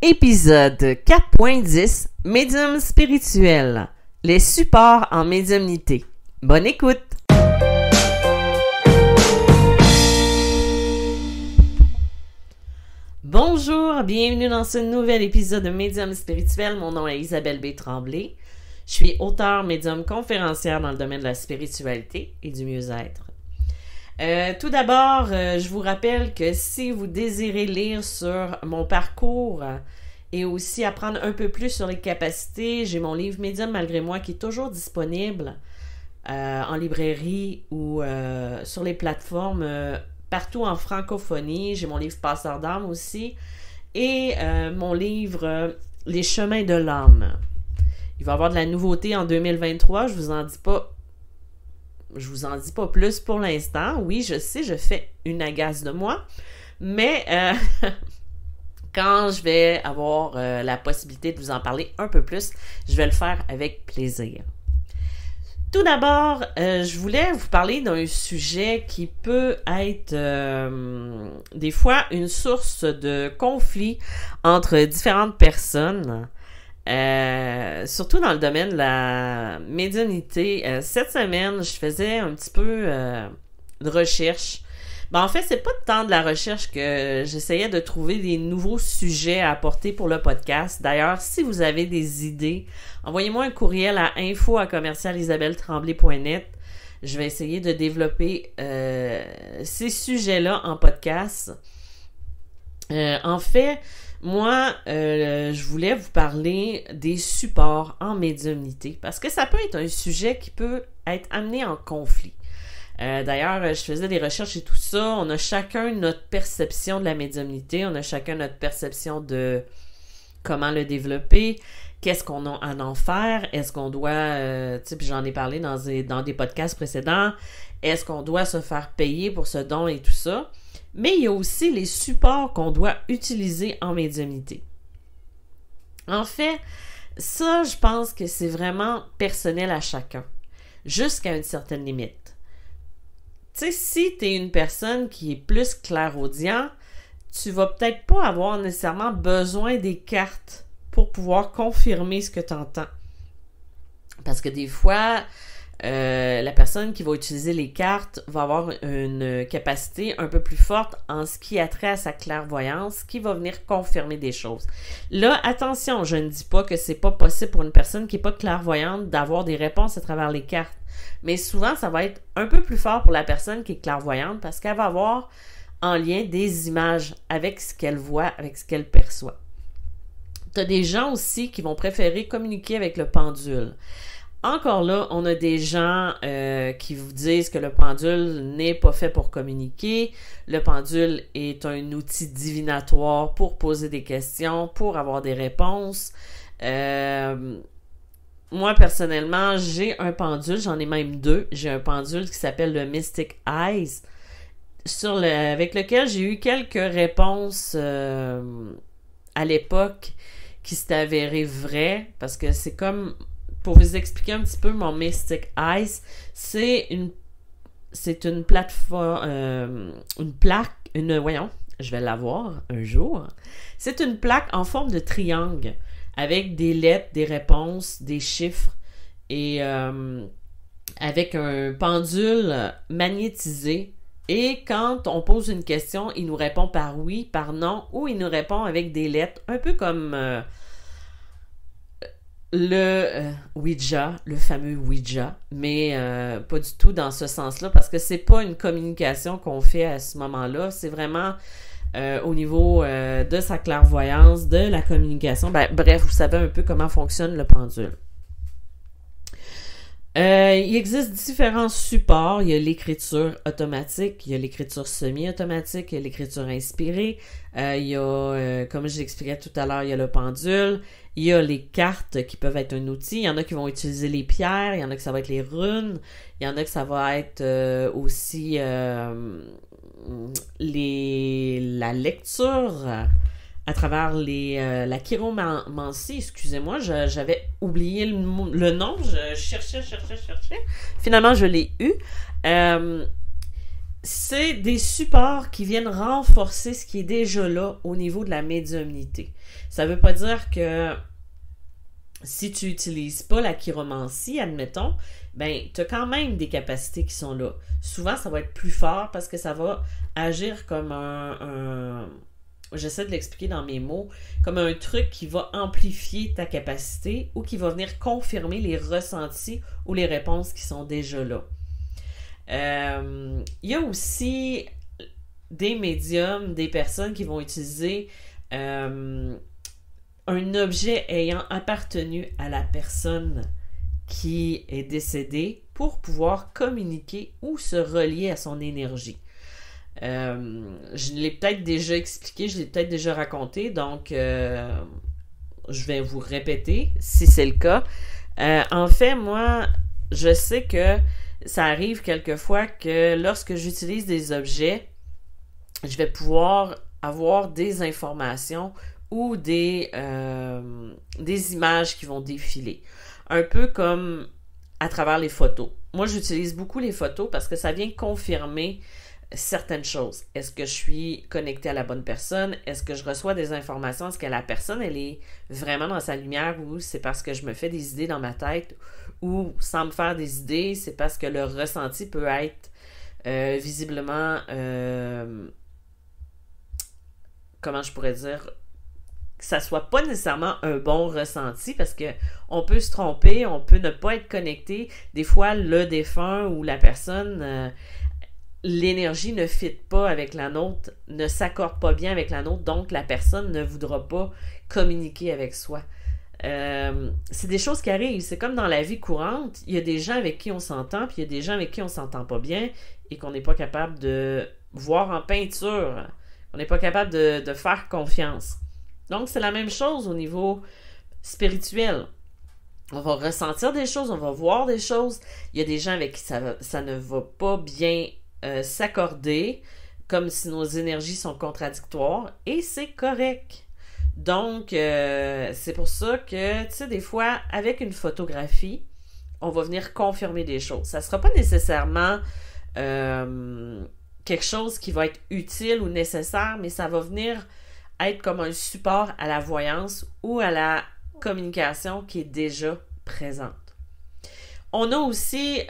Épisode 4.10 Médium spirituel. Les supports en médiumnité. Bonne écoute! Bonjour, bienvenue dans ce nouvel épisode de Médium spirituel. Mon nom est Isabelle B. Tremblay. Je suis auteure, médium, conférencière dans le domaine de la spiritualité et du mieux-être. Tout d'abord, je vous rappelle que si vous désirez lire sur mon parcours et aussi apprendre un peu plus sur les capacités, j'ai mon livre Médium malgré moi qui est toujours disponible en librairie ou sur les plateformes partout en francophonie. J'ai mon livre Passeur d'âme aussi et mon livre Les chemins de l'âme. Il va y avoir de la nouveauté en 2023, je vous en dis pas plus pour l'instant. Oui, je sais, je fais une agace de moi, mais quand je vais avoir la possibilité de vous en parler un peu plus, je vais le faire avec plaisir. Tout d'abord, je voulais vous parler d'un sujet qui peut être des fois une source de conflit entre différentes personnes. Surtout dans le domaine de la médiumnité. Cette semaine, je faisais un petit peu de recherche. En fait, c'est pas tant de la recherche que j'essayais de trouver des nouveaux sujets à apporter pour le podcast. D'ailleurs, si vous avez des idées, envoyez-moi un courriel à info@commercialisabelletremblay.net. Je vais essayer de développer ces sujets-là en podcast. En fait, moi, je voulais vous parler des supports en médiumnité parce que ça peut être un sujet qui peut être amené en conflit. D'ailleurs, je faisais des recherches et tout ça. On a chacun notre perception de la médiumnité. On a chacun notre perception de comment le développer. Qu'est-ce qu'on a à en faire? Est-ce qu'on doit... puis j'en ai parlé dans des podcasts précédents. Est-ce qu'on doit se faire payer pour ce don et tout ça? Mais il y a aussi les supports qu'on doit utiliser en médiumnité. En fait, ça, je pense que c'est vraiment personnel à chacun, jusqu'à une certaine limite. Tu sais, si tu es une personne qui est plus clairaudient, tu vas peut-être pas avoir nécessairement besoin des cartes pour pouvoir confirmer ce que tu entends. Parce que des fois... la personne qui va utiliser les cartes va avoir une capacité un peu plus forte en ce qui a trait à sa clairvoyance, qui va venir confirmer des choses. Là, attention, je ne dis pas que c'est pas possible pour une personne qui n'est pas clairvoyante d'avoir des réponses à travers les cartes. Mais souvent, ça va être un peu plus fort pour la personne qui est clairvoyante parce qu'elle va avoir en lien des images avec ce qu'elle voit, avec ce qu'elle perçoit. Tu as des gens aussi qui vont préférer communiquer avec le pendule. Encore là, on a des gens qui vous disent que le pendule n'est pas fait pour communiquer. Le pendule est un outil divinatoire pour poser des questions, pour avoir des réponses. Moi, personnellement, j'ai un pendule, j'en ai même deux. J'ai un pendule qui s'appelle le Mystic Eyes, avec lequel j'ai eu quelques réponses à l'époque qui s'est avérées vraies, parce que c'est comme... Pour vous expliquer un petit peu, mon Mystic Eyes, c'est une plateforme, je vais l'avoir un jour. C'est une plaque en forme de triangle avec des lettres, des réponses, des chiffres et avec un pendule magnétisé. Et quand on pose une question, il nous répond par oui, par non, ou il nous répond avec des lettres, un peu comme... le Ouija, le fameux Ouija, mais pas du tout dans ce sens-là, parce que c'est pas une communication qu'on fait à ce moment-là, c'est vraiment au niveau de sa clairvoyance, de la communication. Bref, vous savez un peu comment fonctionne le pendule. Il existe différents supports. Il y a l'écriture automatique, il y a l'écriture semi-automatique, il y a l'écriture inspirée, il y a, comme je l'expliquais tout à l'heure, il y a le pendule, il y a les cartes qui peuvent être un outil, il y en a qui vont utiliser les pierres, il y en a que ça va être les runes, il y en a que ça va être aussi la lecture à travers la chiromancie, excusez-moi, j'avais oublié le nom, je cherchais. Finalement, je l'ai eu. c'est des supports qui viennent renforcer ce qui est déjà là au niveau de la médiumnité. Ça veut pas dire que si tu n'utilises pas la chiromancie, admettons, ben, tu as quand même des capacités qui sont là. Souvent, ça va être plus fort parce que ça va agir comme j'essaie de l'expliquer dans mes mots, comme un truc qui va amplifier ta capacité ou qui va venir confirmer les ressentis ou les réponses qui sont déjà là. Il y a aussi des médiums, des personnes qui vont utiliser un objet ayant appartenu à la personne qui est décédée pour pouvoir communiquer ou se relier à son énergie. Je l'ai peut-être déjà expliqué, je l'ai peut-être déjà raconté, donc je vais vous répéter si c'est le cas. En fait, moi, je sais que ça arrive quelquefois que lorsque j'utilise des objets, je vais pouvoir avoir des informations ou des images qui vont défiler. Un peu comme à travers les photos. Moi, j'utilise beaucoup les photos parce que ça vient confirmer certaines choses. Est-ce que je suis connectée à la bonne personne? Est-ce que je reçois des informations? Est-ce que la personne, elle est vraiment dans sa lumière ou c'est parce que je me fais des idées dans ma tête ou sans me faire des idées, c'est parce que le ressenti peut être visiblement comment je pourrais dire, que ça soit pas nécessairement un bon ressenti parce que on peut se tromper, on peut ne pas être connecté. Des fois, le défunt ou la personne, l'énergie ne fit pas avec la nôtre, ne s'accorde pas bien avec la nôtre, donc la personne ne voudra pas communiquer avec soi. C'est des choses qui arrivent. C'est comme dans la vie courante, il y a des gens avec qui on s'entend, puis il y a des gens avec qui on s'entend pas bien et qu'on n'est pas capable de voir en peinture. On n'est pas capable de faire confiance. Donc, c'est la même chose au niveau spirituel. On va ressentir des choses, on va voir des choses. Il y a des gens avec qui ça ne va pas bien s'accorder, comme si nos énergies sont contradictoires, et c'est correct. Donc, c'est pour ça que, tu sais, des fois, avec une photographie, on va venir confirmer des choses. Ça ne sera pas nécessairement quelque chose qui va être utile ou nécessaire, mais ça va venir être comme un support à la voyance ou à la communication qui est déjà présente. On a aussi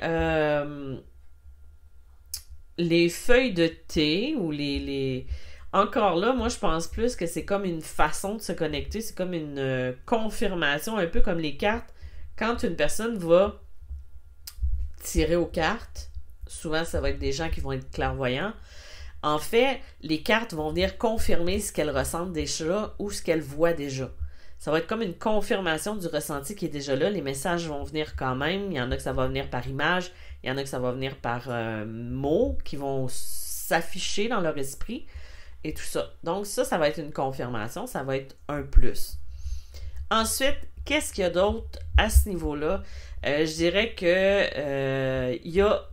les feuilles de thé ou les... Encore là, moi, je pense plus que c'est comme une façon de se connecter. C'est comme une confirmation, un peu comme les cartes. Quand une personne va tirer aux cartes, souvent, ça va être des gens qui vont être clairvoyants. En fait, les cartes vont venir confirmer ce qu'elles ressentent déjà ou ce qu'elles voient déjà. Ça va être comme une confirmation du ressenti qui est déjà là. Les messages vont venir quand même. Il y en a que ça va venir par image. Il y en a que ça va venir par mots qui vont s'afficher dans leur esprit. Et tout ça. Donc ça va être une confirmation. Ça va être un plus. Ensuite, qu'est-ce qu'il y a d'autre à ce niveau-là? Je dirais que il y a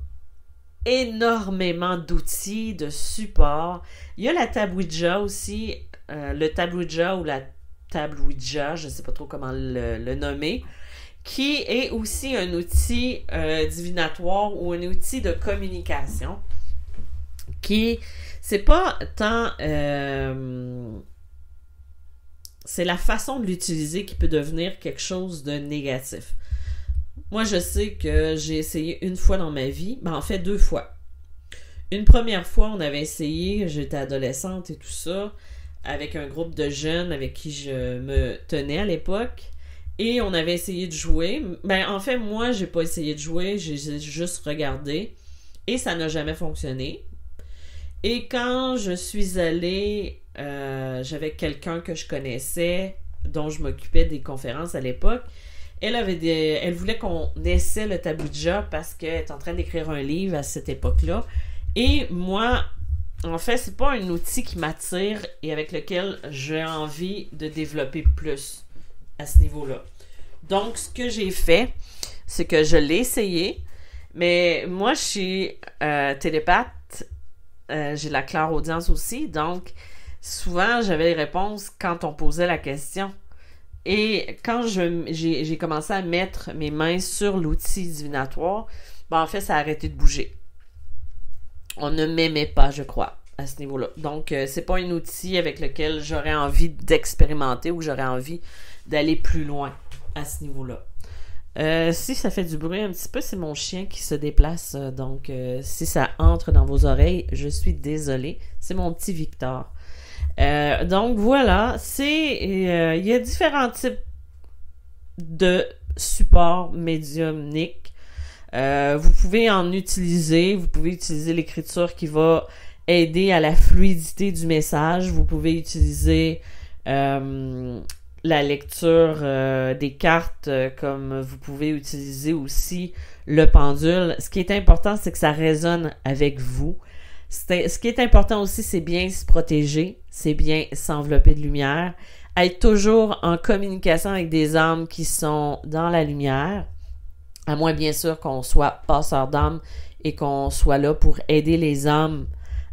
énormément d'outils, de supports. Il y a la table Ouija aussi. Le table Ouija ou la table Ouija, je ne sais pas trop comment le nommer, qui est aussi un outil divinatoire ou un outil de communication qui, c'est pas tant... c'est la façon de l'utiliser qui peut devenir quelque chose de négatif. Moi, je sais que j'ai essayé une fois dans ma vie, ben en fait 2 fois. Une première fois, on avait essayé, j'étais adolescente et tout ça, avec un groupe de jeunes avec qui je me tenais à l'époque. Et on avait essayé de jouer. Ben, en fait, moi, j'ai pas essayé de jouer, j'ai juste regardé. Et ça n'a jamais fonctionné. Et quand je suis allée, j'avais quelqu'un que je connaissais, dont je m'occupais des conférences à l'époque. Elle voulait qu'on essaie le table Ouija parce qu'elle est en train d'écrire un livre à cette époque-là. Et moi, en fait, c'est pas un outil qui m'attire et avec lequel j'ai envie de développer plus à ce niveau-là. Donc, ce que j'ai fait, c'est que je l'ai essayé, mais moi, je suis télépathe, j'ai la clairaudience aussi, donc souvent, j'avais les réponses quand on posait la question. Et quand j'ai commencé à mettre mes mains sur l'outil divinatoire, ben en fait, ça a arrêté de bouger. on ne m'aimait pas, je crois, à ce niveau-là. Donc, c'est pas un outil avec lequel j'aurais envie d'expérimenter ou j'aurais envie d'aller plus loin à ce niveau-là. Si ça fait du bruit un petit peu, c'est mon chien qui se déplace. Donc, si ça entre dans vos oreilles, je suis désolée. C'est mon petit Victor. Donc, voilà. Il y a différents types de supports médiumniques. Vous pouvez en utiliser. Vous pouvez utiliser l'écriture qui va aider à la fluidité du message. Vous pouvez utiliser la lecture des cartes, comme vous pouvez utiliser aussi le pendule. Ce qui est important, c'est que ça résonne avec vous. Ce qui est important aussi, c'est bien se protéger, c'est bien s'envelopper de lumière, être toujours en communication avec des âmes qui sont dans la lumière, à moins bien sûr qu'on soit passeur d'âme et qu'on soit là pour aider les âmes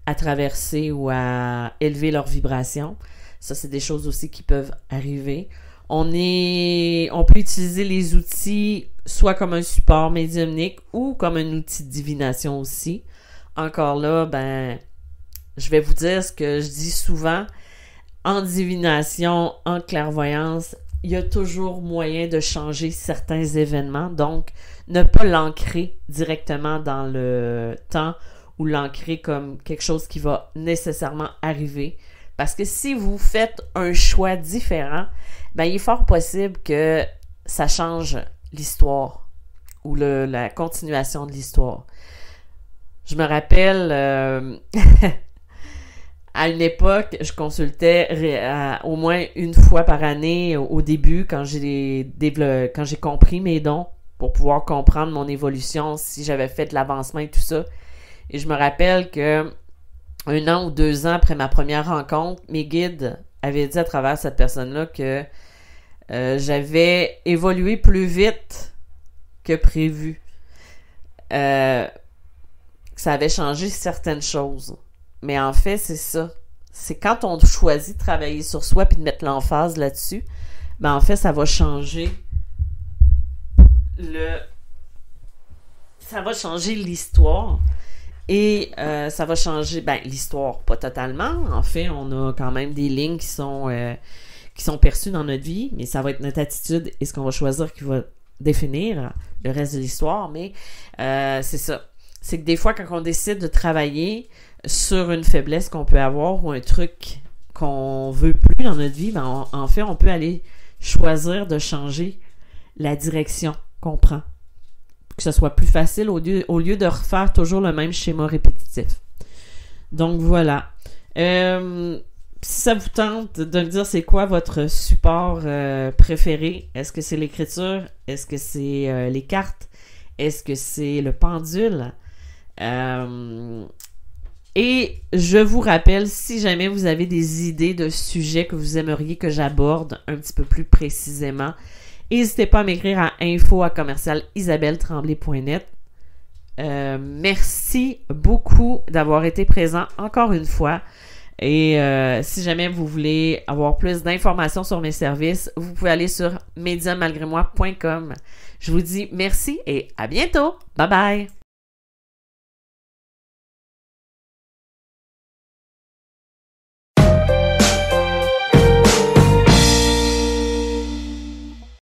à traverser ou à élever leur vibration. Ça, c'est des choses aussi qui peuvent arriver. On peut utiliser les outils soit comme un support médiumnique ou comme un outil de divination aussi. Encore là, je vais vous dire ce que je dis souvent. En divination, en clairvoyance, il y a toujours moyen de changer certains événements. Donc, ne pas l'ancrer directement dans le temps ou l'ancrer comme quelque chose qui va nécessairement arriver. Parce que si vous faites un choix différent, il est fort possible que ça change l'histoire ou la continuation de l'histoire. Je me rappelle, à une époque, je consultais au moins une fois par année au début quand j'ai compris mes dons pour pouvoir comprendre mon évolution, si j'avais fait de l'avancement et tout ça. Et je me rappelle que 1 an ou 2 ans après ma première rencontre, mes guides avaient dit à travers cette personne-là que j'avais évolué plus vite que prévu. Que ça avait changé certaines choses. Mais en fait, c'est ça. C'est quand on choisit de travailler sur soi puis de mettre l'emphase là-dessus, en fait, ça va changer ça va changer l'histoire. Et ça va changer, l'histoire, pas totalement. En fait, on a quand même des lignes qui sont perçues dans notre vie, mais ça va être notre attitude et ce qu'on va choisir qui va définir le reste de l'histoire. Mais c'est ça. C'est que des fois, quand on décide de travailler sur une faiblesse qu'on peut avoir ou un truc qu'on veut plus dans notre vie, en fait, on peut aller choisir de changer la direction qu'on prend. Que ce soit plus facile au lieu de refaire toujours le même schéma répétitif. Donc, voilà. Si ça vous tente de me dire c'est quoi votre support préféré, est-ce que c'est l'écriture? Est-ce que c'est les cartes? Est-ce que c'est le pendule? Et je vous rappelle, si jamais vous avez des idées de sujets que vous aimeriez que j'aborde un petit peu plus précisément, n'hésitez pas à m'écrire à info@isabelletremblay.net. Merci beaucoup d'avoir été présent encore une fois. Et si jamais vous voulez avoir plus d'informations sur mes services, vous pouvez aller sur mediummalgrémoi.com. Je vous dis merci et à bientôt. Bye bye!